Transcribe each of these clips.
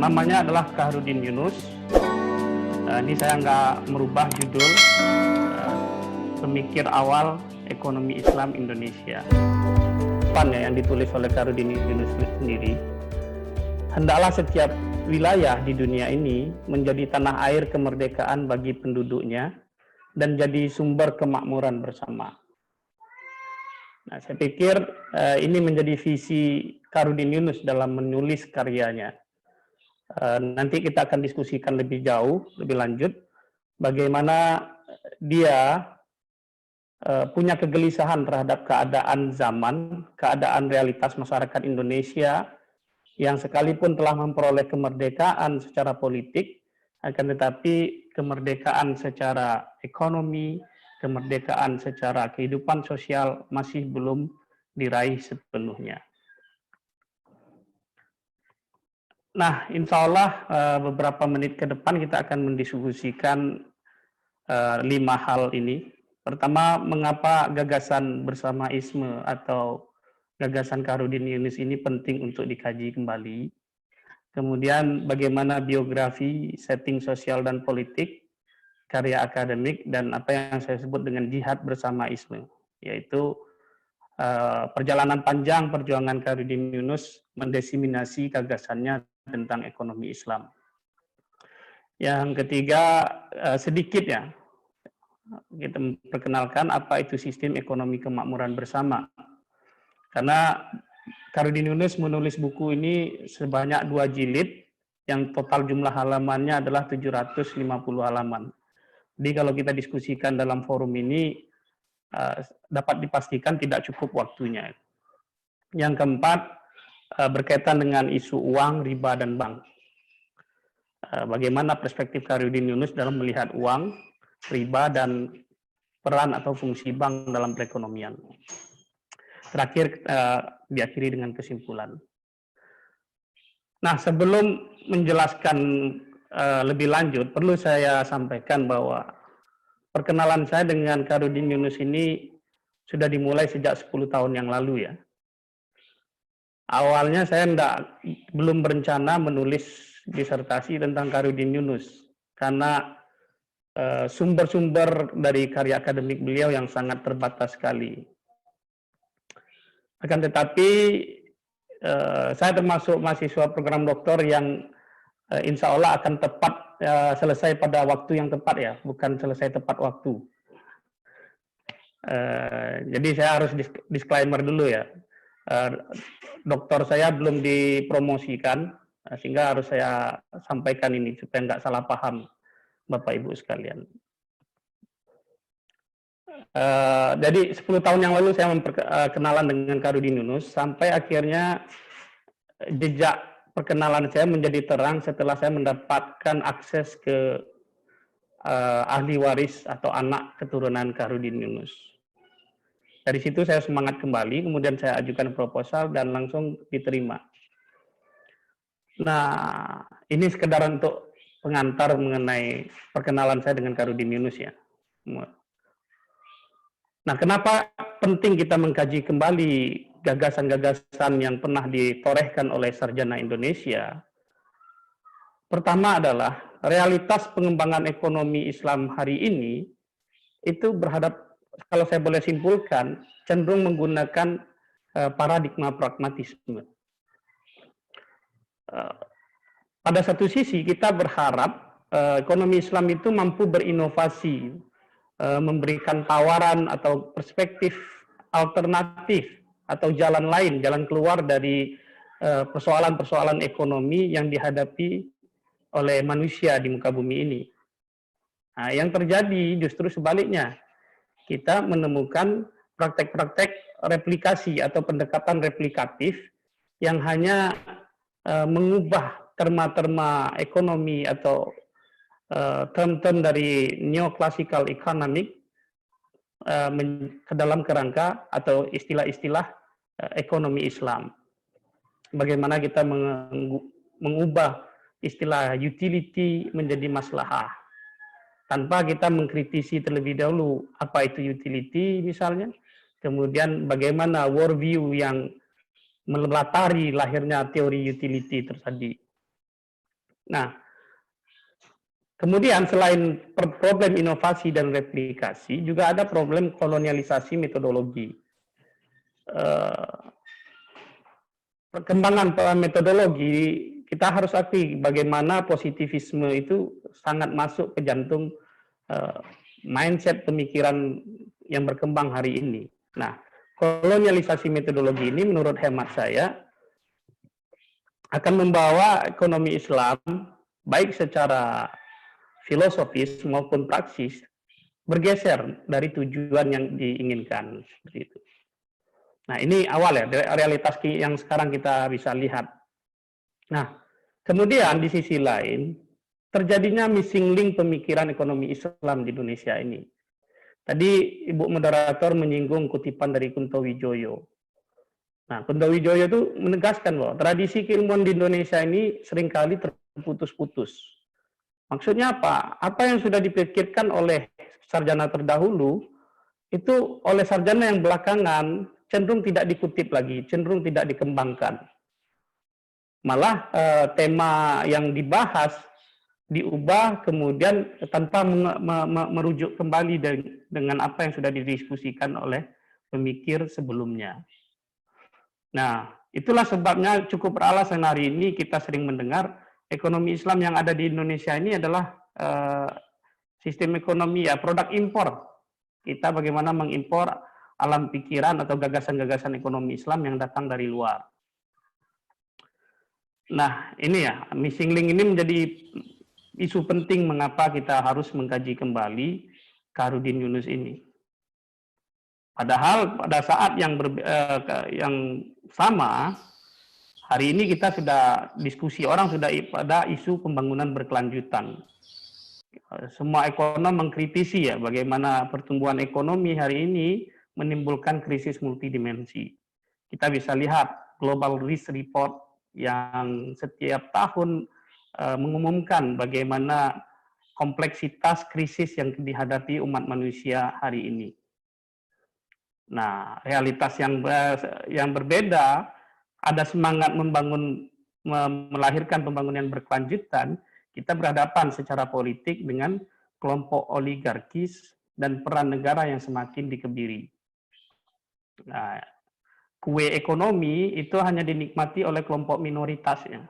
Namanya adalah Khairudin Yunus. Ini saya nggak merubah judul, pemikir awal ekonomi Islam Indonesia. Yang ditulis oleh Khairudin Yunus sendiri. Hendaklah setiap wilayah di dunia ini menjadi tanah air kemerdekaan bagi penduduknya dan jadi sumber kemakmuran bersama. Nah, saya pikir ini menjadi visi Khairudin Yunus dalam menulis karyanya. Nanti kita akan diskusikan lebih jauh, lebih lanjut, bagaimana dia punya kegelisahan terhadap keadaan zaman, keadaan realitas masyarakat Indonesia yang sekalipun telah memperoleh kemerdekaan secara politik, akan tetapi kemerdekaan secara ekonomi, kemerdekaan secara kehidupan sosial masih belum diraih sepenuhnya. Nah, insya Allah beberapa menit ke depan kita akan mendiskusikan 5 hal ini. Pertama, mengapa gagasan bersamaisme atau gagasan Khairudin Yunus ini penting untuk dikaji kembali. Kemudian bagaimana biografi, setting sosial dan politik, karya akademik, dan apa yang saya sebut dengan jihad bersamaisme, yaitu perjalanan panjang perjuangan Khairudin Yunus mendiseminasi gagasannya tentang ekonomi Islam. Yang ketiga, sedikit ya, kita memperkenalkan apa itu sistem ekonomi kemakmuran bersama. Karena Khairudin Yunus menulis buku ini sebanyak 2 jilid, yang total jumlah halamannya adalah 750 halaman. Jadi kalau kita diskusikan dalam forum ini, dapat dipastikan tidak cukup waktunya. Yang keempat, berkaitan dengan isu uang, riba, dan bank. Bagaimana perspektif Khairudin Yunus dalam melihat uang, riba, dan peran atau fungsi bank dalam perekonomian. Terakhir, diakhiri dengan kesimpulan. Nah, sebelum menjelaskan lebih lanjut, perlu saya sampaikan bahwa perkenalan saya dengan Khairudin Yunus ini sudah dimulai sejak 10 tahun yang lalu ya. Awalnya saya belum berencana menulis disertasi tentang Khairudin Yunus karena sumber-sumber dari karya akademik beliau yang sangat terbatas sekali. Akan tetapi saya termasuk mahasiswa program doktor yang insya Allah akan tepat selesai pada waktu yang tepat ya, bukan selesai tepat waktu. Jadi saya harus disclaimer dulu ya. Doktor saya belum dipromosikan, sehingga harus saya sampaikan ini supaya nggak salah paham Bapak Ibu sekalian. Jadi 10 tahun yang lalu saya memperkenalan dengan Khairudin Yunus, sampai akhirnya jejak perkenalan saya menjadi terang setelah saya mendapatkan akses ke ahli waris atau anak keturunan Khairudin Yunus. Dari situ saya semangat kembali, kemudian saya ajukan proposal dan langsung diterima. Nah, ini sekedar untuk pengantar mengenai perkenalan saya dengan Khairudin Yunus ya. Nah, kenapa penting kita mengkaji kembali gagasan-gagasan yang pernah ditorehkan oleh sarjana Indonesia? Pertama adalah realitas pengembangan ekonomi Islam hari ini itu berhadap, kalau saya boleh simpulkan, cenderung menggunakan paradigma pragmatisme. Pada satu sisi kita berharap ekonomi Islam itu mampu berinovasi, memberikan tawaran atau perspektif alternatif atau jalan lain, jalan keluar dari persoalan-persoalan ekonomi yang dihadapi oleh manusia di muka bumi ini. Nah, yang terjadi justru sebaliknya. Kita menemukan praktek-praktek replikasi atau pendekatan replikatif yang hanya mengubah terma-terma ekonomi atau term-term dari neoclassical economic ke dalam kerangka atau istilah-istilah ekonomi Islam. Bagaimana kita mengubah istilah utility menjadi maslahah, tanpa kita mengkritisi terlebih dahulu apa itu utility misalnya, kemudian bagaimana worldview yang melatari lahirnya teori utility tersebut. Nah, kemudian selain problem inovasi dan replikasi, juga ada problem kolonialisasi metodologi. Perkembangan metodologi, kita harus akui bagaimana positivisme itu sangat masuk ke jantung mindset pemikiran yang berkembang hari ini. Nah, kolonialisasi metodologi ini menurut hemat saya akan membawa ekonomi Islam baik secara filosofis maupun praksis bergeser dari tujuan yang diinginkan seperti itu. Nah, ini awal ya, realitas yang sekarang kita bisa lihat. Nah, kemudian di sisi lain, terjadinya missing link pemikiran ekonomi Islam di Indonesia ini. Tadi Ibu Moderator menyinggung kutipan dari Kunto Wijoyo. Nah, Kunto Wijoyo itu menegaskan bahwa tradisi keilmuan di Indonesia ini seringkali terputus-putus. Maksudnya apa? Apa yang sudah dipikirkan oleh sarjana terdahulu, itu oleh sarjana yang belakangan cenderung tidak dikutip lagi, cenderung tidak dikembangkan. Malah tema yang dibahas diubah kemudian tanpa merujuk kembali dengan apa yang sudah didiskusikan oleh pemikir sebelumnya. Nah, itulah sebabnya cukup beralasan hari ini kita sering mendengar ekonomi Islam yang ada di Indonesia ini adalah sistem ekonomi ya produk impor. Kita bagaimana mengimpor alam pikiran atau gagasan-gagasan ekonomi Islam yang datang dari luar. Nah, ini ya, missing link ini menjadi isu penting mengapa kita harus mengkaji kembali Khairuddin Yunus ini. Padahal pada saat yang sama, hari ini kita sudah diskusi, orang sudah pada isu pembangunan berkelanjutan. Semua ekonom mengkritisi ya bagaimana pertumbuhan ekonomi hari ini menimbulkan krisis multidimensi. Kita bisa lihat Global Risk Report yang setiap tahun mengumumkan bagaimana kompleksitas krisis yang dihadapi umat manusia hari ini. Nah, realitas yang berbeda, ada semangat melahirkan pembangunan berkelanjutan, kita berhadapan secara politik dengan kelompok oligarkis dan peran negara yang semakin dikebiri. Nah, kue ekonomi itu hanya dinikmati oleh kelompok minoritas ya.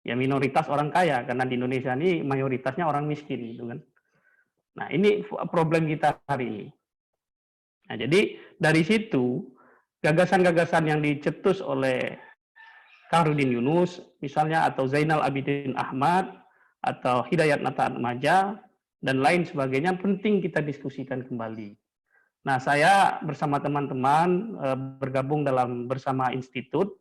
Ya minoritas orang kaya, karena di Indonesia ini mayoritasnya orang miskin gitu kan. Nah, ini problem kita hari ini. Nah, jadi dari situ gagasan-gagasan yang dicetus oleh Khairuddin Yunus misalnya atau Zainal Abidin Ahmad atau Hidayat Nata Atmaja dan lain sebagainya penting kita diskusikan kembali. Nah, saya bersama teman-teman bergabung bersama institut.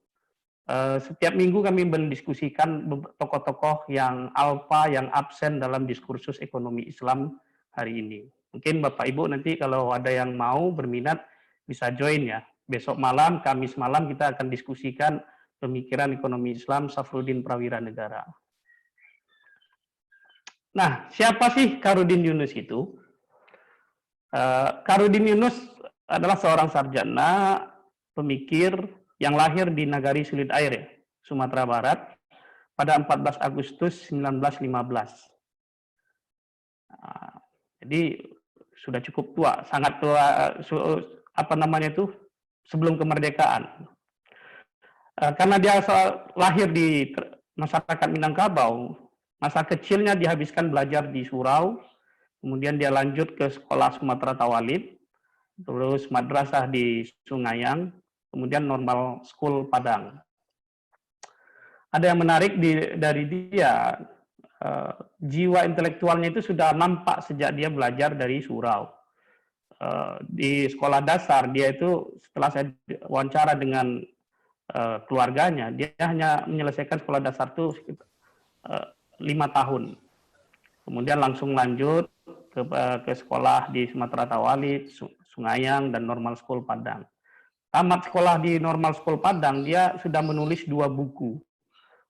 Setiap minggu kami mendiskusikan tokoh-tokoh yang alfa, yang absen dalam diskursus ekonomi Islam hari ini. Mungkin Bapak Ibu nanti kalau ada yang mau berminat bisa join ya. Besok malam, Kamis malam kita akan diskusikan pemikiran ekonomi Islam Safruddin Prawira Negara. Nah, siapa sih Khairuddin Yunus itu? Khairuddin Yunus adalah seorang sarjana pemikir yang lahir di Nagari Sulit Air, Sumatera Barat, pada 14 Agustus 1915. Jadi sudah cukup tua, sangat tua, sebelum kemerdekaan. Karena dia lahir di masyarakat Minangkabau, masa kecilnya dihabiskan belajar di surau, kemudian dia lanjut ke sekolah Sumatera Tawalib, terus madrasah di Sungayang, kemudian normal school Padang. Ada yang menarik dari dia, jiwa intelektualnya itu sudah nampak sejak dia belajar dari surau. Di sekolah dasar dia itu setelah saya wawancara dengan keluarganya, dia hanya menyelesaikan sekolah dasar itu 5 tahun. Kemudian langsung lanjut ke sekolah di Sumatera Tawalib, Sungayang, dan Normal School Padang. Tamat sekolah di Normal School Padang, dia sudah menulis 2 buku.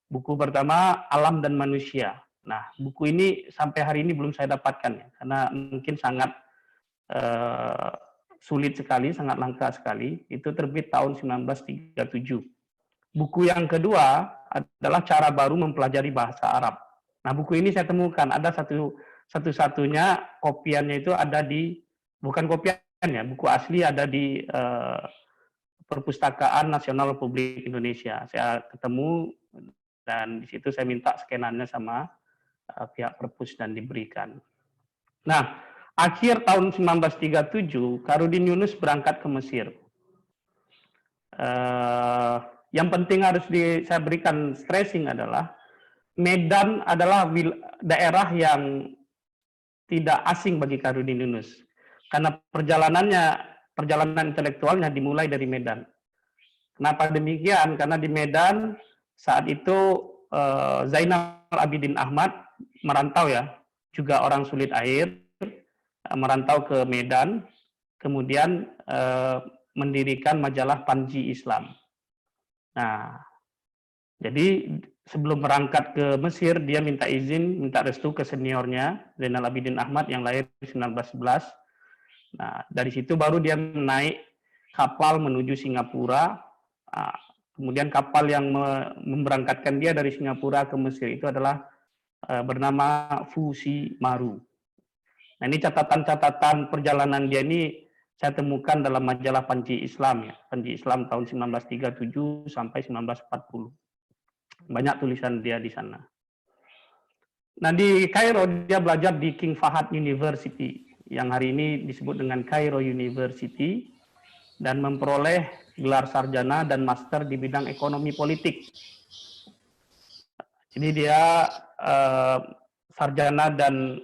Buku pertama, Alam dan Manusia. Nah, buku ini sampai hari ini belum saya dapatkan, ya, karena mungkin sangat sulit sekali, sangat langka sekali. Itu terbit tahun 1937. Buku yang kedua adalah Cara Baru Mempelajari Bahasa Arab. Nah, buku ini saya temukan ada satu-satunya kopiannya itu ada di, bukan kopian ya, buku asli ada di Perpustakaan Nasional Republik Indonesia. Saya ketemu dan di situ saya minta skenannya sama pihak perpus dan diberikan. Nah, akhir tahun 1937, Karudin Yunus berangkat ke Mesir. Yang penting harus saya berikan stressing adalah Medan adalah daerah yang tidak asing bagi Karudin Yunus. Karena perjalanan intelektualnya dimulai dari Medan. Kenapa demikian? Karena di Medan saat itu Zainal Abidin Ahmad merantau ya, juga orang sulit air, merantau ke Medan, kemudian mendirikan majalah Panji Islam. Nah, jadi sebelum berangkat ke Mesir, dia minta restu ke seniornya, Zainal Abidin Ahmad yang lahir 1911. Nah, dari situ baru dia naik kapal menuju Singapura. Nah, kemudian kapal yang memberangkatkan dia dari Singapura ke Mesir itu adalah bernama Fusi Maru. Nah, ini catatan-catatan perjalanan dia ini saya temukan dalam majalah Panji Islam ya, Panji Islam tahun 1937 sampai 1940. Banyak tulisan dia di sana. Nah, di Kairo dia belajar di King Fahad University yang hari ini disebut dengan Cairo University dan memperoleh gelar sarjana dan master di bidang ekonomi politik. Jadi dia sarjana dan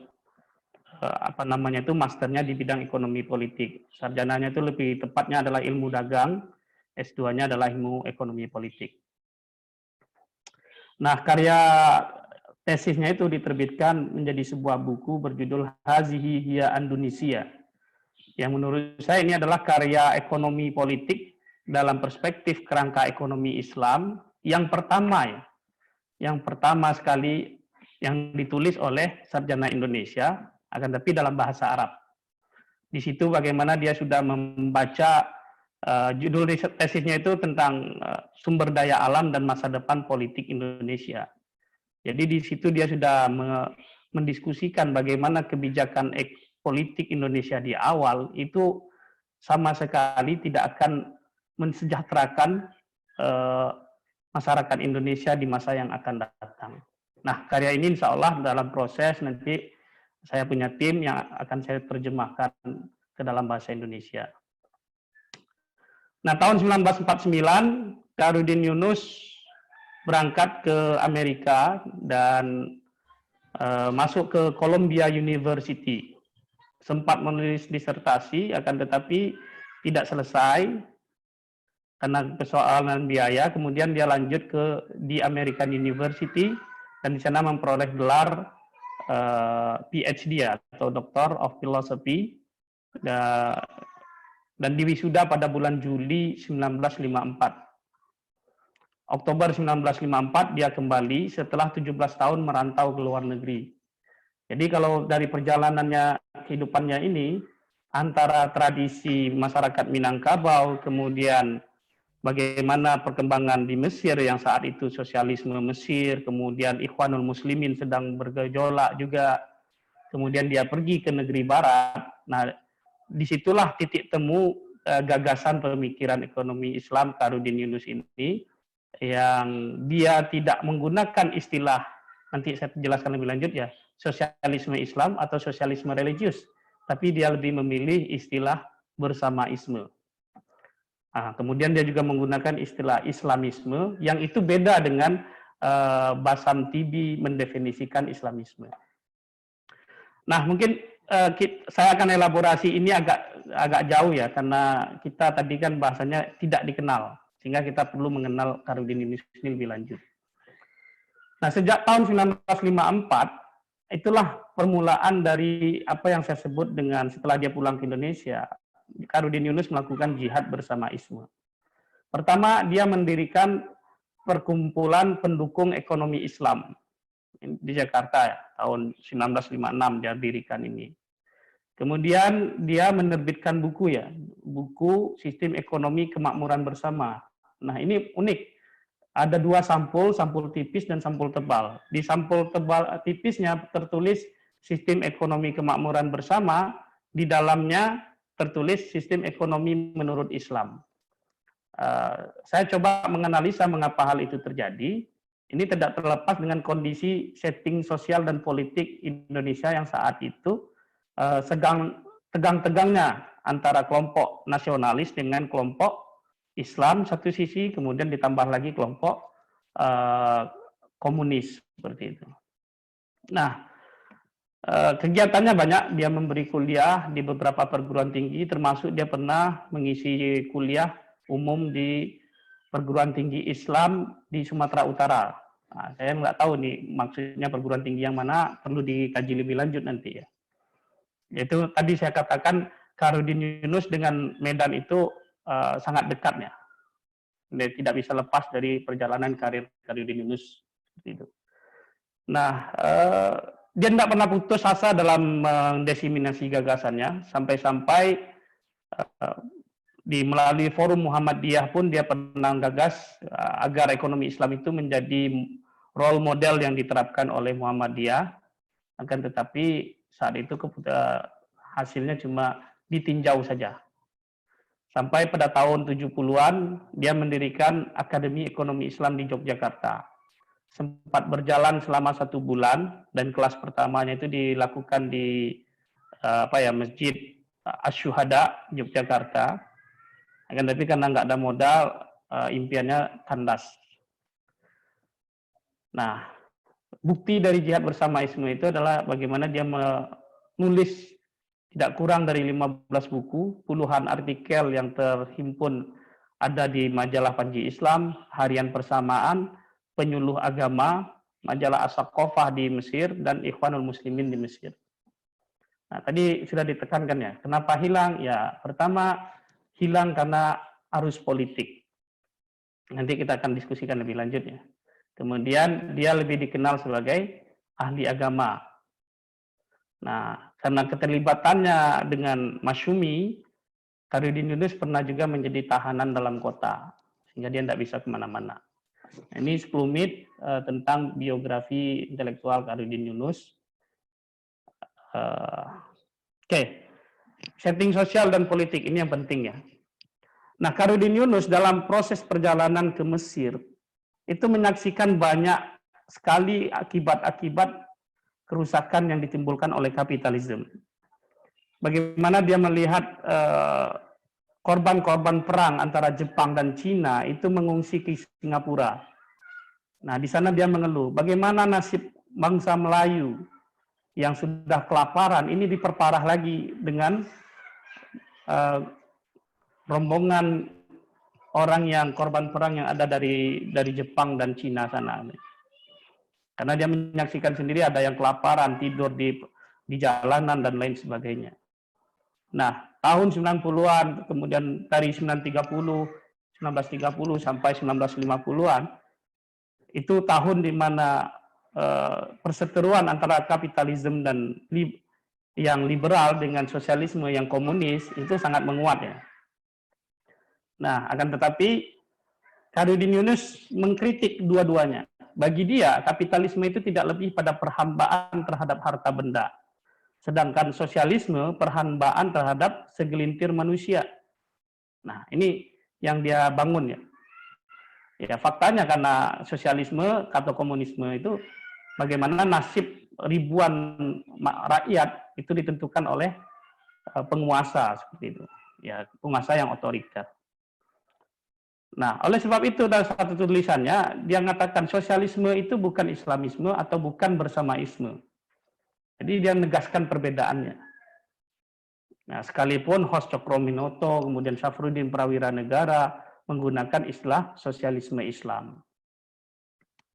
masternya di bidang ekonomi politik. Sarjananya itu lebih tepatnya adalah ilmu dagang, S2-nya adalah ilmu ekonomi politik. Nah, karya tesisnya itu diterbitkan menjadi sebuah buku berjudul Hazihi Hiya Indonesia, yang menurut saya ini adalah karya ekonomi politik dalam perspektif kerangka ekonomi Islam yang pertama sekali yang ditulis oleh sarjana Indonesia, akan tapi dalam bahasa Arab. Di situ bagaimana dia sudah membaca judul tesisnya itu tentang sumber daya alam dan masa depan politik Indonesia. Jadi di situ dia sudah mendiskusikan bagaimana kebijakan politik Indonesia di awal itu sama sekali tidak akan mensejahterakan masyarakat Indonesia di masa yang akan datang. Nah, karya ini insya Allah dalam proses nanti saya punya tim yang akan saya terjemahkan ke dalam bahasa Indonesia. Nah, tahun 1949, Karudin Yunus berangkat ke Amerika dan masuk ke Columbia University. Sempat menulis disertasi, akan tetapi tidak selesai karena persoalan biaya. Kemudian dia lanjut di American University dan di sana memperoleh gelar PhD atau Doctor of Philosophy dan diwisuda pada bulan Juli 1954. Oktober 1954 dia kembali setelah 17 tahun merantau ke luar negeri. Jadi kalau dari perjalanannya kehidupannya ini antara tradisi masyarakat Minangkabau, kemudian bagaimana perkembangan di Mesir yang saat itu sosialisme Mesir, kemudian Ikhwanul Muslimin sedang bergejolak juga, kemudian dia pergi ke negeri barat. Nah, disitulah titik temu gagasan pemikiran ekonomi Islam Karudin Yunus ini, yang dia tidak menggunakan istilah, nanti saya jelaskan lebih lanjut ya, sosialisme Islam atau sosialisme religius, tapi dia lebih memilih istilah bersamaisme. Nah, kemudian dia juga menggunakan istilah Islamisme, yang itu beda dengan Basam Tibi mendefinisikan Islamisme. Nah, mungkin saya akan elaborasi ini agak jauh ya, karena kita tadi kan bahasanya tidak dikenal, sehingga kita perlu mengenal Karudin Yunus ini lebih lanjut. Nah, sejak tahun 1954, itulah permulaan dari apa yang saya sebut dengan setelah dia pulang ke Indonesia, Karudin Yunus melakukan jihad bersamaisme. Pertama, dia mendirikan perkumpulan pendukung ekonomi Islam di Jakarta ya, tahun 1956 dia dirikan ini. Kemudian dia menerbitkan buku Sistem Ekonomi Kemakmuran Bersama. Nah, ini unik. ada dua sampul, sampul tipis dan sampul tebal. Di sampul tebal tipisnya tertulis sistem ekonomi kemakmuran bersama, di dalamnya tertulis sistem ekonomi menurut Islam. Saya coba menganalisa mengapa hal itu terjadi. Ini tidak terlepas dengan kondisi setting sosial dan politik Indonesia yang saat itu sedang tegang-tegangnya antara kelompok nasionalis dengan kelompok Islam satu sisi, kemudian ditambah lagi kelompok komunis seperti itu. Nah, kegiatannya banyak. Dia memberi kuliah di beberapa perguruan tinggi, termasuk dia pernah mengisi kuliah umum di perguruan tinggi Islam di Sumatera Utara. Nah, saya nggak tahu nih maksudnya perguruan tinggi yang mana, perlu dikaji lebih lanjut nanti ya. Itu tadi saya katakan Khairuddin Yunus dengan Medan itu sangat dekatnya. Dia tidak bisa lepas dari perjalanan karir Khairuddin Yunus itu. Nah, dia tidak pernah putus asa dalam mendiseminasi gagasannya, sampai-sampai melalui forum Muhammadiyah pun dia pernah gagas agar ekonomi Islam itu menjadi role model yang diterapkan oleh Muhammadiyah. Akan tetapi saat itu hasilnya cuma ditinjau saja. Sampai pada tahun 70-an dia mendirikan Akademi Ekonomi Islam di Yogyakarta. Sempat berjalan selama 1 bulan dan kelas pertamanya itu dilakukan di Masjid Asy-Syuhada Yogyakarta. Akan tetapi karena nggak ada modal, impiannya kandas. Nah, bukti dari jihad bersama Isme itu adalah bagaimana dia menulis tidak kurang dari 15 buku, puluhan artikel yang terhimpun ada di majalah Panji Islam, Harian Persamaan, Penyuluh Agama, majalah As-Saqafah di Mesir, dan Ikhwanul Muslimin di Mesir. Nah, tadi sudah ditekankan ya, kenapa hilang? Ya, pertama hilang karena arus politik. Nanti kita akan diskusikan lebih lanjutnya. Kemudian dia lebih dikenal sebagai ahli agama. Nah, karena keterlibatannya dengan Masyumi, Khairuddin Yunus pernah juga menjadi tahanan dalam kota, sehingga dia tidak bisa kemana-mana. Nah, ini 10 menit tentang biografi intelektual Khairuddin Yunus. Oke. Setting sosial dan politik ini yang penting ya. Nah, Khairuddin Yunus dalam proses perjalanan ke Mesir itu menyaksikan banyak sekali akibat-akibat kerusakan yang ditimbulkan oleh kapitalisme. Bagaimana dia melihat korban-korban perang antara Jepang dan Cina itu mengungsi ke Singapura. Nah, di sana dia mengeluh, bagaimana nasib bangsa Melayu yang sudah kelaparan ini diperparah lagi dengan rombongan orang yang korban perang yang ada dari Jepang dan Cina sana. Karena dia menyaksikan sendiri ada yang kelaparan, tidur di jalanan dan lain sebagainya. Nah, tahun 90-an, kemudian dari 1930 sampai 1950-an, itu tahun di mana perseteruan antara kapitalisme dan yang liberal dengan sosialisme yang komunis itu sangat menguat ya. Nah, akan tetapi Khairuddin Yunus mengkritik dua-duanya. Bagi dia, kapitalisme itu tidak lebih pada perhambaan terhadap harta benda. Sedangkan sosialisme perhambaan terhadap segelintir manusia. Nah, ini yang dia bangun ya. Ya, faktanya karena sosialisme atau komunisme itu bagaimana nasib ribuan rakyat itu ditentukan oleh penguasa seperti itu. Ya, penguasa yang otoriter. Nah, oleh sebab itu dalam satu tulisannya dia mengatakan sosialisme itu bukan Islamisme atau bukan bersamaisme. Jadi dia menegaskan perbedaannya. Nah, sekalipun Hos Cokroaminoto, kemudian Syafruddin Prawira Negara menggunakan istilah sosialisme Islam.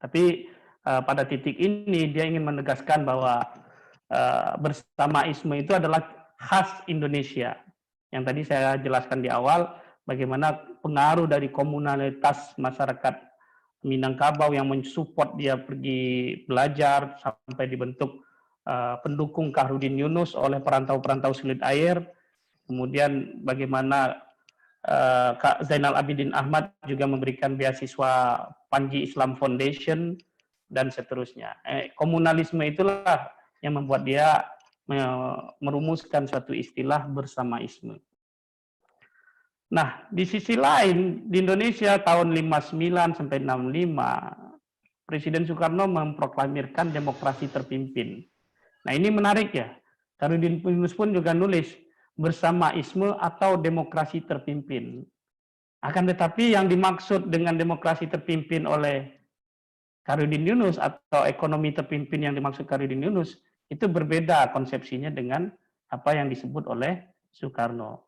Tapi pada titik ini dia ingin menegaskan bahwa bersamaisme itu adalah khas Indonesia. Yang tadi saya jelaskan di awal, bagaimana pengaruh dari komunalitas masyarakat Minangkabau yang mensupport dia pergi belajar sampai dibentuk pendukung Khairuddin Yunus oleh perantau-perantau sulit air. Kemudian bagaimana Kak Zainal Abidin Ahmad juga memberikan beasiswa Panji Islam Foundation, dan seterusnya. Komunalisme itulah yang membuat dia merumuskan suatu istilah bersamaisme. Nah, di sisi lain, di Indonesia tahun 59 sampai 65, Presiden Soekarno memproklamirkan demokrasi terpimpin. Nah, ini menarik ya. Karudin Yunus pun juga nulis bersamaisme atau demokrasi terpimpin. Akan tetapi yang dimaksud dengan demokrasi terpimpin oleh Karudin Yunus atau ekonomi terpimpin yang dimaksud Karudin Yunus itu berbeda konsepsinya dengan apa yang disebut oleh Soekarno.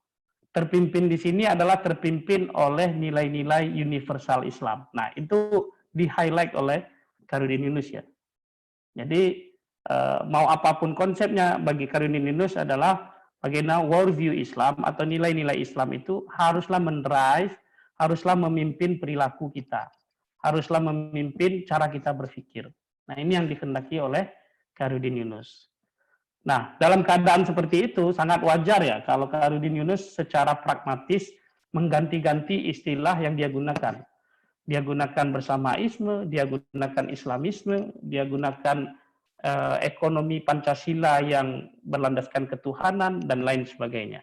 Terpimpin di sini adalah terpimpin oleh nilai-nilai universal Islam. Nah, itu di-highlight oleh Karudin Yunus ya. Jadi mau apapun konsepnya, bagi Karudin Yunus adalah bagaimana worldview Islam atau nilai-nilai Islam itu haruslah mendrive, haruslah memimpin perilaku kita, haruslah memimpin cara kita berpikir. Nah, ini yang dikehendaki oleh Karudin Yunus. Nah, dalam keadaan seperti itu sangat wajar ya kalau Karudin Yunus secara pragmatis mengganti-ganti istilah yang dia gunakan. Dia gunakan bersamaisme, dia gunakan Islamisme, dia gunakan ekonomi Pancasila yang berlandaskan ketuhanan, dan lain sebagainya.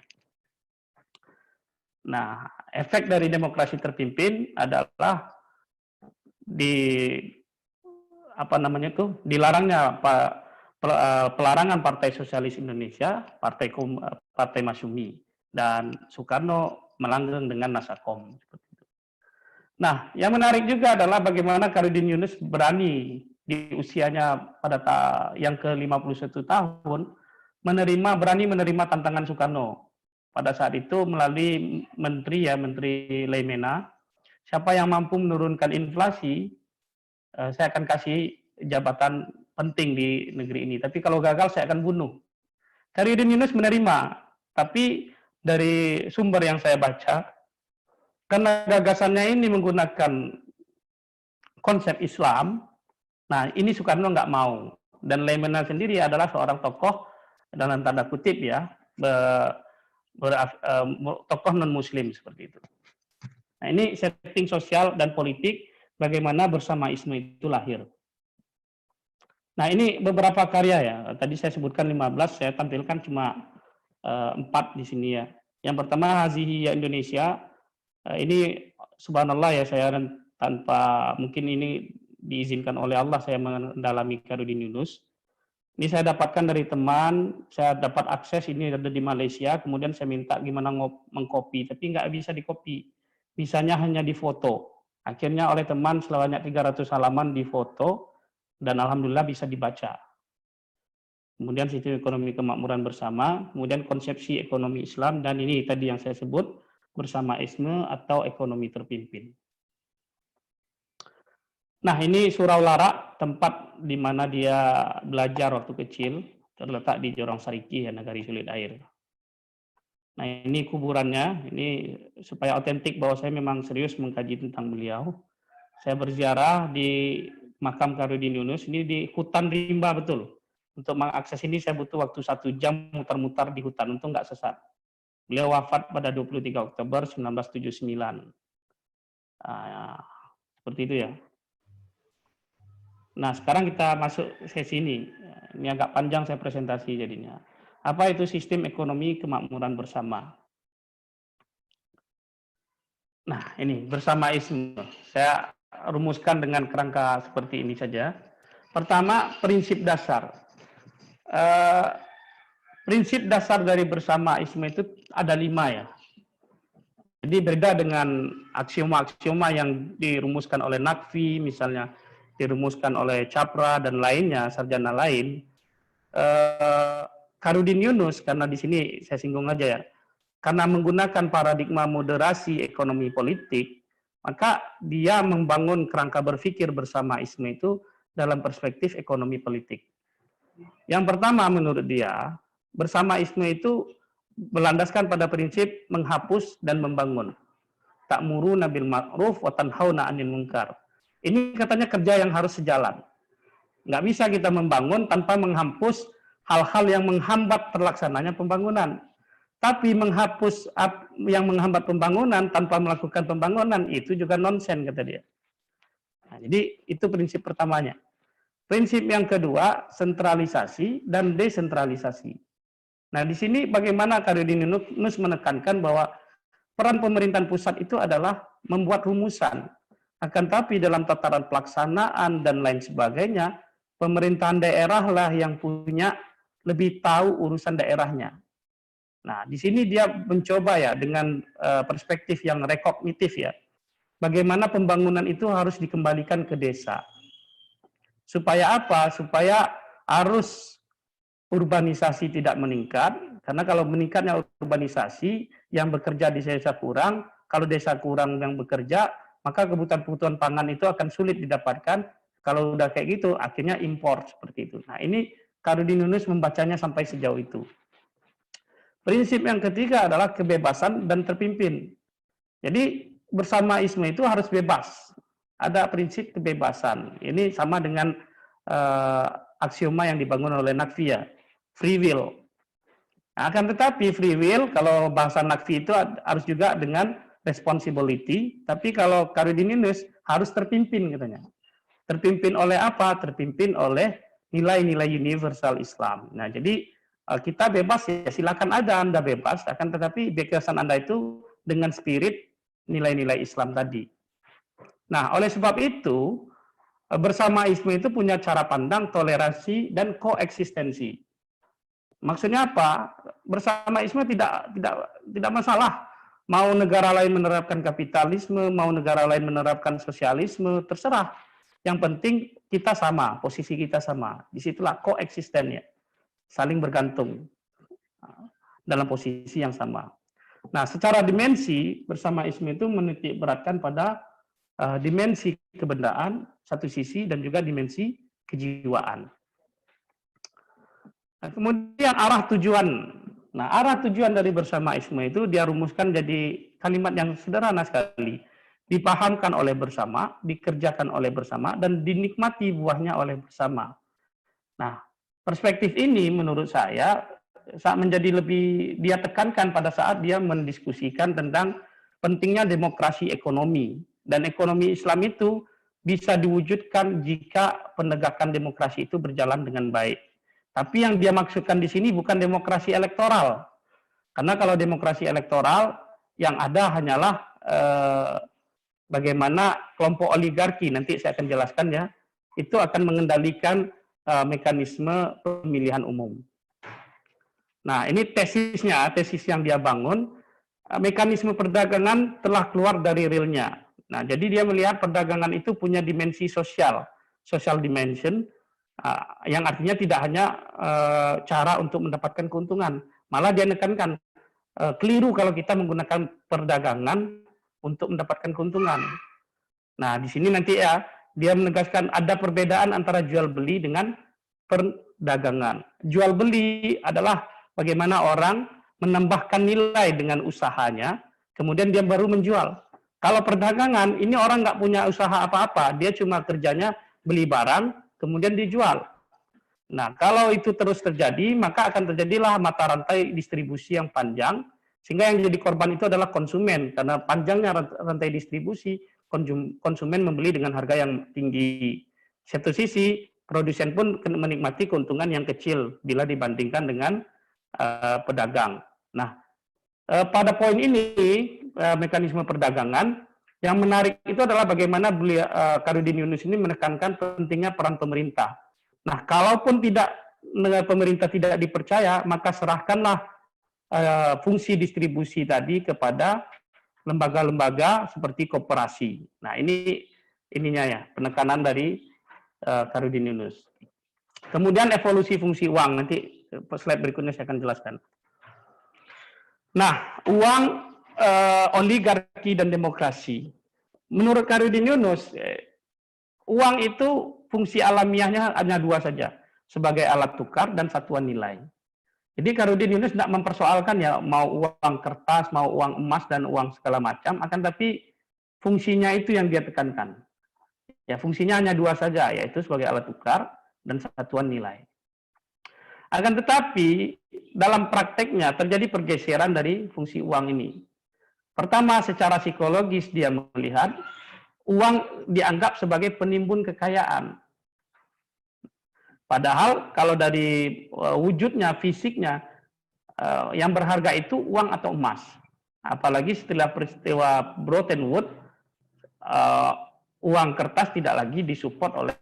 Nah, efek dari demokrasi terpimpin adalah dilarangnya pelarangan Partai Sosialis Indonesia, Partai Masyumi, dan Soekarno melanggeng dengan Nasakom. Nah, yang menarik juga adalah bagaimana Karudin Yunus berani di usianya pada yang ke-51 tahun berani menerima tantangan Soekarno. Pada saat itu melalui Menteri Leimena, siapa yang mampu menurunkan inflasi, saya akan kasih jabatan penting di negeri ini. Tapi kalau gagal, saya akan bunuh. Karudin Yunus menerima, tapi dari sumber yang saya baca, karena gagasannya ini menggunakan konsep Islam, nah ini Soekarno nggak mau. Dan Leimena sendiri adalah seorang tokoh, dalam tanda kutip ya, tokoh non-muslim seperti itu. Nah, ini setting sosial dan politik bagaimana bersamaisme itu lahir. Nah, ini beberapa karya ya. Tadi saya sebutkan 15, saya tampilkan cuma 4 di sini ya. Yang pertama Hazihi ya Indonesia. Ini subhanallah ya, saya tanpa mungkin ini diizinkan oleh Allah saya mendalami Karudin Yunus. Ini saya dapatkan dari teman, saya dapat akses, ini ada di Malaysia, kemudian saya minta gimana mengcopy, tapi nggak bisa di-copy. Bisanya hanya di foto. Akhirnya oleh teman sebanyak 300 halaman di foto, dan alhamdulillah bisa dibaca. Kemudian sistem ekonomi kemakmuran bersama, kemudian konsepsi ekonomi Islam, dan ini tadi yang saya sebut, bersamaisme atau ekonomi terpimpin. Nah, ini Surau Larak, tempat di mana dia belajar waktu kecil, terletak di Jorong Sariki, ya, Nagari Sulit Air. Nah, ini kuburannya, ini supaya otentik bahwa saya memang serius mengkaji tentang beliau. Saya berziarah di makam Karudin Yunus, ini di hutan rimba betul. Untuk mengakses ini saya butuh waktu 1 jam mutar-mutar di hutan, untuk nggak sesat. Beliau wafat pada 23 Oktober 1979. Seperti itu ya. Nah, sekarang kita masuk sesi ini. Ini agak panjang saya presentasi jadinya. Apa itu sistem ekonomi kemakmuran bersama? Nah, ini bersamaisme. Saya rumuskan dengan kerangka seperti ini saja. Pertama, prinsip dasar. Prinsip dasar dari bersamaisme itu ada 5 ya. Jadi beda dengan aksioma-aksioma yang dirumuskan oleh Naqvi, misalnya dirumuskan oleh Capra dan lainnya, sarjana lain. Karudin Yunus, karena di sini saya singgung aja ya, karena menggunakan paradigma moderasi ekonomi politik, maka dia membangun kerangka berpikir bersamaisme itu dalam perspektif ekonomi politik. Yang pertama menurut dia, bersamaisme itu berlandaskan pada prinsip menghapus dan membangun. Ta'muruna bil ma'ruf wa tanhauna 'anil munkar. Ini katanya kerja yang harus sejalan. Nggak bisa kita membangun tanpa menghapus hal-hal yang menghambat terlaksananya pembangunan. Tapi menghapus yang menghambat pembangunan tanpa melakukan pembangunan itu juga nonsen, kata dia. Nah, jadi itu prinsip pertamanya. Prinsip yang kedua, sentralisasi dan desentralisasi. Nah, di sini bagaimana Khairuddin Yunus menekankan bahwa peran pemerintahan pusat itu adalah membuat rumusan. Akan tapi dalam tataran pelaksanaan dan lain sebagainya, pemerintahan daerah lah yang punya lebih tahu urusan daerahnya. Nah, di sini dia mencoba ya dengan perspektif yang rekognitif ya. Bagaimana pembangunan itu harus dikembalikan ke desa. Supaya apa? Supaya arus urbanisasi tidak meningkat, karena kalau meningkatnya urbanisasi, yang bekerja di desa kurang, kalau desa kurang yang bekerja, maka kebutuhan-kebutuhan pangan itu akan sulit didapatkan. Kalau udah kayak gitu, akhirnya impor seperti itu. Nah, ini Khairuddin Yunus membacanya sampai sejauh itu. Prinsip yang ketiga adalah kebebasan dan terpimpin. Jadi bersamaisme itu harus bebas. Ada prinsip kebebasan. Ini sama dengan aksioma yang dibangun oleh Nakfi ya, free will. Nah, akan tetapi free will kalau bahasa Nakfi itu harus juga dengan responsibility. Tapi kalau Khairuddin Yunus harus terpimpin katanya. Terpimpin oleh apa? Terpimpin oleh nilai-nilai universal Islam. Nah, jadi kita bebas ya, silakan ada Anda bebas, akan tetapi kebebasan Anda itu dengan spirit nilai-nilai Islam tadi. Nah, oleh sebab itu bersamaisme itu punya cara pandang toleransi dan koeksistensi. Maksudnya apa? Bersamaisme tidak masalah. Mau negara lain menerapkan kapitalisme, mau negara lain menerapkan sosialisme, terserah. Yang penting kita sama, posisi kita sama. Disitulah koeksisten ya. Saling bergantung dalam posisi yang sama. Nah, secara dimensi, bersamaisme itu menitik beratkan pada dimensi kebendaan satu sisi dan juga dimensi kejiwaan. Nah, kemudian arah tujuan. Nah, arah tujuan dari bersamaisme itu dia rumuskan jadi kalimat yang sederhana sekali. Dipahamkan oleh bersama, dikerjakan oleh bersama, dan dinikmati buahnya oleh bersama. Nah, perspektif ini menurut saya saat menjadi lebih dia tekankan pada saat dia mendiskusikan tentang pentingnya demokrasi ekonomi. Dan ekonomi Islam itu bisa diwujudkan jika penegakan demokrasi itu berjalan dengan baik. Tapi yang dia maksudkan di sini bukan demokrasi elektoral. Karena kalau demokrasi elektoral yang ada hanyalah bagaimana kelompok oligarki, nanti saya akan jelaskan ya, itu akan mengendalikan mekanisme pemilihan umum. Nah, ini tesisnya, tesis yang dia bangun, mekanisme perdagangan telah keluar dari realnya. Nah, jadi dia melihat perdagangan itu punya dimensi sosial, social dimension, yang artinya tidak hanya cara untuk mendapatkan keuntungan, malah dia menekankan keliru kalau kita menggunakan perdagangan untuk mendapatkan keuntungan. Nah, di sini nanti ya, dia menegaskan ada perbedaan antara jual beli dengan perdagangan. Jual beli adalah bagaimana orang menambahkan nilai dengan usahanya, kemudian dia baru menjual. Kalau perdagangan, ini orang nggak punya usaha apa-apa, dia cuma kerjanya beli barang, kemudian dijual. Nah, kalau itu terus terjadi, maka akan terjadilah mata rantai distribusi yang panjang, sehingga yang jadi korban itu adalah konsumen, karena panjangnya rantai distribusi, konsumen membeli dengan harga yang tinggi. Satu sisi, produsen pun menikmati keuntungan yang kecil bila dibandingkan dengan pedagang. Nah, pada poin ini, mekanisme perdagangan, yang menarik itu adalah bagaimana Khairuddin Yunus ini menekankan pentingnya peran pemerintah. Nah, kalaupun pemerintah tidak dipercaya, maka serahkanlah fungsi distribusi tadi kepada lembaga-lembaga seperti koperasi. Nah, ininya ya, penekanan dari Khairuddin Yunus. Kemudian evolusi fungsi uang, nanti slide berikutnya saya akan jelaskan. Nah, uang, oligarki dan demokrasi. Menurut Khairuddin Yunus, uang itu fungsi alamiahnya hanya dua saja, sebagai alat tukar dan satuan nilai. Jadi Khairuddin Yunus tidak mempersoalkan ya mau uang kertas, mau uang emas dan uang segala macam, akan tapi fungsinya itu yang dia tekankan. Ya, fungsinya hanya dua saja, yaitu sebagai alat tukar dan satuan nilai. Akan tetapi dalam prakteknya terjadi pergeseran dari fungsi uang ini. Pertama, secara psikologis dia melihat uang dianggap sebagai penimbun kekayaan. Padahal kalau dari wujudnya, fisiknya, yang berharga itu uang atau emas. Apalagi setelah peristiwa Bretton Woods, uang kertas tidak lagi disupport oleh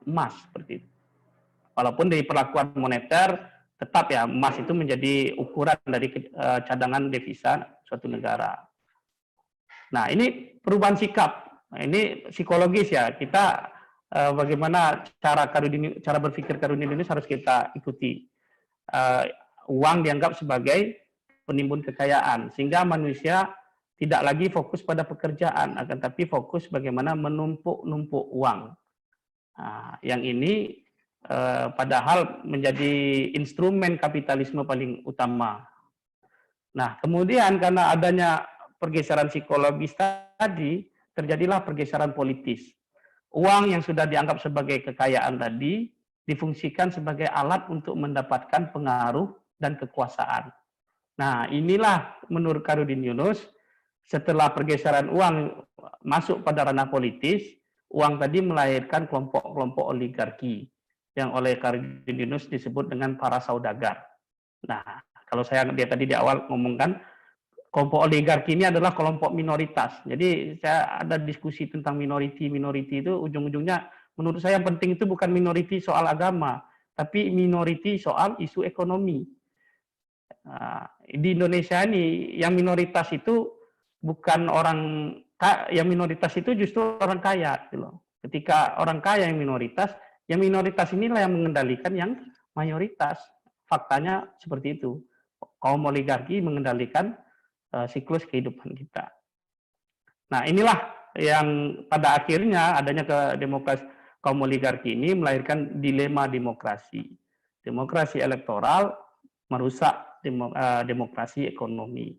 emas seperti itu. Walaupun dari perlakuan moneter tetap ya emas itu menjadi ukuran dari cadangan devisa suatu negara. Nah, ini perubahan sikap. Nah, ini psikologis ya. Kita bagaimana cara berpikir Karudinianus harus kita ikuti. Uang dianggap sebagai penimbun kekayaan, sehingga manusia tidak lagi fokus pada pekerjaan, akan tapi fokus bagaimana menumpuk-numpuk uang. Nah, yang ini padahal menjadi instrumen kapitalisme paling utama. Nah, kemudian karena adanya pergeseran psikologis tadi, terjadilah pergeseran politis. Uang yang sudah dianggap sebagai kekayaan tadi difungsikan sebagai alat untuk mendapatkan pengaruh dan kekuasaan. Nah, inilah menurut Karudinianus, setelah pergeseran uang masuk pada ranah politis, uang tadi melahirkan kelompok-kelompok oligarki yang oleh Karudinianus disebut dengan para saudagar. Nah, kalau dia tadi di awal ngomongkan, kelompok oligarki ini adalah kelompok minoritas. Jadi saya ada diskusi tentang minoriti itu ujung-ujungnya menurut saya yang penting itu bukan minoriti soal agama, tapi minoriti soal isu ekonomi. Nah, di Indonesia ini yang minoritas itu bukan orang yang minoritas itu justru orang kaya gitu loh. Ketika orang kaya yang minoritas inilah yang mengendalikan yang mayoritas. Faktanya seperti itu. Kaum oligarki mengendalikan siklus kehidupan kita. Nah, inilah yang pada akhirnya adanya demokrasi kaum oligarki ini melahirkan dilema demokrasi. Demokrasi elektoral merusak demokrasi ekonomi.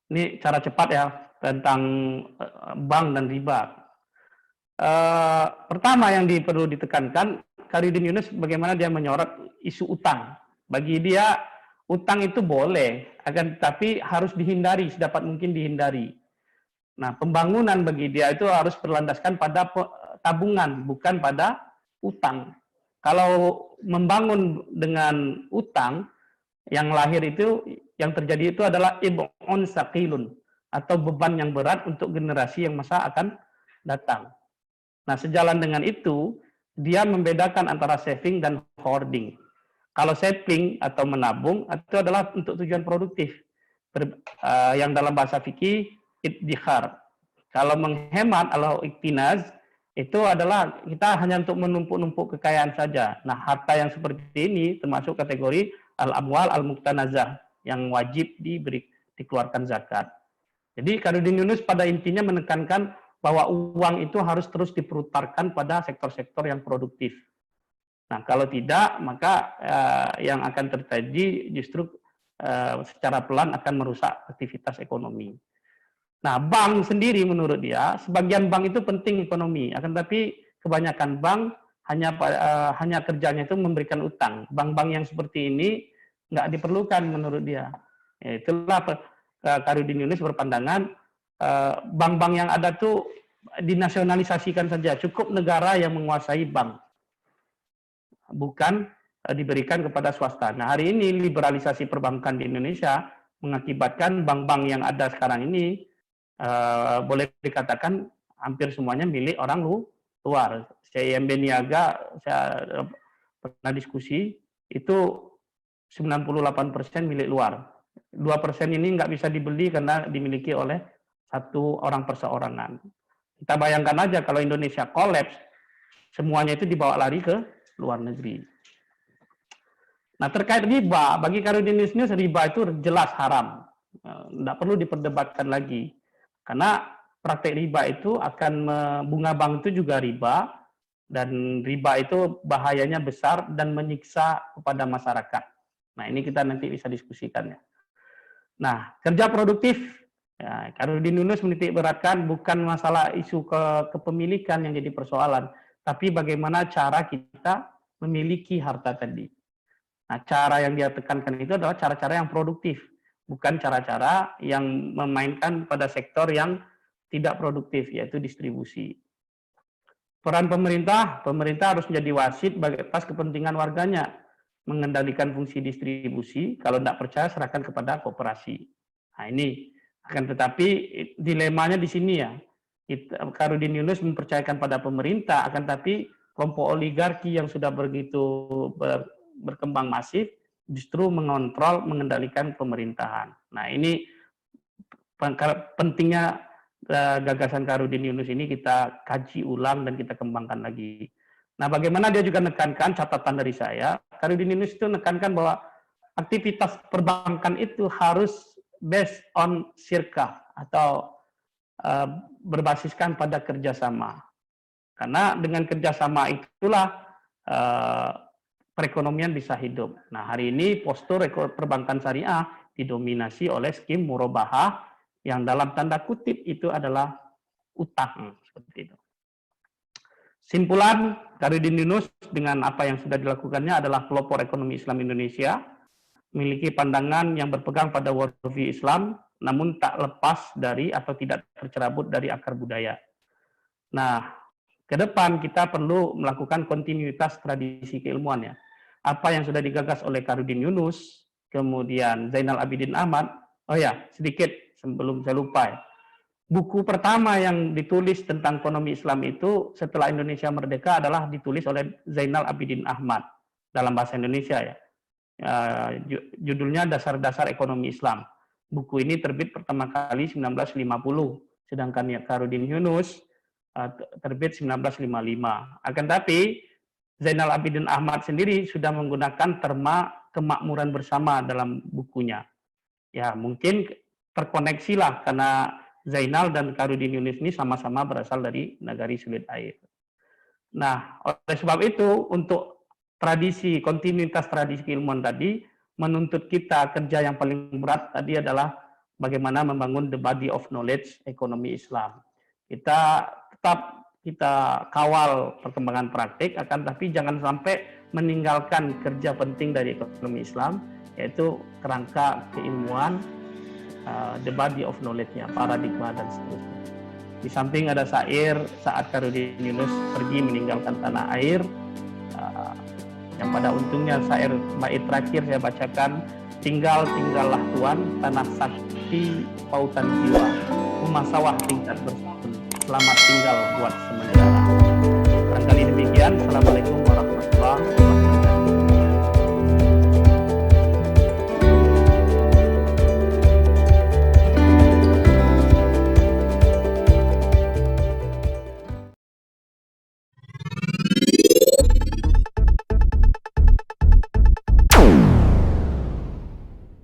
Ini cara cepat ya tentang bank dan riba. Pertama yang perlu ditekankan, Karudinianus bagaimana dia menyorot isu utang. Bagi dia utang itu boleh, akan tetapi harus dihindari, sedapat mungkin dihindari. Nah, pembangunan bagi dia itu harus berlandaskan pada tabungan, bukan pada utang. Kalau membangun dengan utang, yang lahir itu, yang terjadi itu adalah ib'un saqilun, atau beban yang berat untuk generasi yang masa akan datang. Nah, sejalan dengan itu, dia membedakan antara saving dan hoarding. Kalau saving atau menabung, itu adalah untuk tujuan produktif. Yang dalam bahasa fikih, iddikhar. Kalau menghemat atau iktinaz, itu adalah kita hanya untuk menumpuk-numpuk kekayaan saja. Nah, harta yang seperti ini termasuk kategori al-amwal al-muktanazah, yang wajib dikeluarkan zakat. Jadi Karudinianus pada intinya menekankan bahwa uang itu harus terus diputarkan pada sektor-sektor yang produktif. Nah, kalau tidak, maka yang akan terjadi justru secara pelan akan merusak aktivitas ekonomi. Nah, bank sendiri menurut dia, sebagian bank itu penting ekonomi, akan tapi kebanyakan bank hanya kerjanya itu memberikan utang. Bank-bank yang seperti ini nggak diperlukan menurut dia. Ya, itulah Karudinianus berpandangan bank-bank yang ada tuh dinasionalisasikan saja, cukup negara yang menguasai bank, bukan diberikan kepada swasta. Nah, hari ini liberalisasi perbankan di Indonesia mengakibatkan bank-bank yang ada sekarang ini boleh dikatakan hampir semuanya milik orang luar. CIMB Niaga, saya pernah diskusi, itu 98% milik luar. 2% ini nggak bisa dibeli karena dimiliki oleh satu orang perseorangan. Kita bayangkan aja kalau Indonesia kolaps, semuanya itu dibawa lari ke luar negeri. Nah, terkait riba, bagi Karudinianus riba itu jelas haram. Nggak perlu diperdebatkan lagi. Karena praktek riba itu akan bunga bank itu juga riba, dan riba itu bahayanya besar dan menyiksa kepada masyarakat. Nah, ini kita nanti bisa diskusikan ya. Nah, kerja produktif, ya, Karudinianus menitik beratkan bukan masalah isu kepemilikan yang jadi persoalan, tapi bagaimana cara kita memiliki harta tadi. Nah, cara yang dia tekankan itu adalah cara-cara yang produktif, bukan cara-cara yang memainkan pada sektor yang tidak produktif, yaitu distribusi. Peran pemerintah harus menjadi wasit atas kepentingan warganya, mengendalikan fungsi distribusi, kalau tidak percaya serahkan kepada koperasi. Nah ini, akan tetapi dilemanya di sini ya, Khairuddin Yunus mempercayakan pada pemerintah, akan tetapi kelompok oligarki yang sudah begitu berkembang masif justru mengontrol, mengendalikan pemerintahan. Nah ini pentingnya gagasan Khairuddin Yunus ini kita kaji ulang dan kita kembangkan lagi. Nah bagaimana dia juga menekankan, catatan dari saya, Khairuddin Yunus itu menekankan bahwa aktivitas perbankan itu harus based on syirkah atau berbasiskan pada kerjasama. Karena dengan kerjasama itulah perekonomian bisa hidup. Nah hari ini postur perbankan syariah didominasi oleh skim murabahah yang dalam tanda kutip itu adalah utang seperti itu. Simpulan, Khairuddin Yunus dengan apa yang sudah dilakukannya adalah pelopor ekonomi Islam Indonesia, memiliki pandangan yang berpegang pada worldview Islam, namun tak lepas dari atau tidak tercerabut dari akar budaya. Nah, ke depan kita perlu melakukan kontinuitas tradisi keilmuan ya. Apa yang sudah digagas oleh Khairuddin Yunus, kemudian Zainal Abidin Ahmad. Oh ya, sedikit sebelum saya lupa ya. Buku pertama yang ditulis tentang ekonomi Islam itu setelah Indonesia merdeka adalah ditulis oleh Zainal Abidin Ahmad dalam bahasa Indonesia ya. Judulnya Dasar-Dasar Ekonomi Islam. Buku ini terbit pertama kali 1950, sedangkan ya Khairuddin Yunus terbit 1955. Akan tapi Zainal Abidin Ahmad sendiri sudah menggunakan terma kemakmuran bersama dalam bukunya. Ya mungkin terkoneksi lah karena Zainal dan Khairuddin Yunus ini sama-sama berasal dari negari sulit air. Nah, oleh sebab itu untuk kontinuitas tradisi keilmuan tadi menuntut kita kerja yang paling berat tadi adalah bagaimana membangun the body of knowledge ekonomi Islam. Kita tetap kawal perkembangan praktik, akan tapi jangan sampai meninggalkan kerja penting dari ekonomi Islam, yaitu kerangka keilmuan, the body of knowledge-nya, paradigma dan seterusnya. Di samping ada syair saat Khairuddin Yunus pergi meninggalkan tanah air, yang pada untungnya syair bait terakhir saya bacakan, tinggallah Tuan, tanah sakti pautan jiwa, rumah sawah tingkat bersusun, selamat tinggal buat sementara. Barangkali demikian, selamat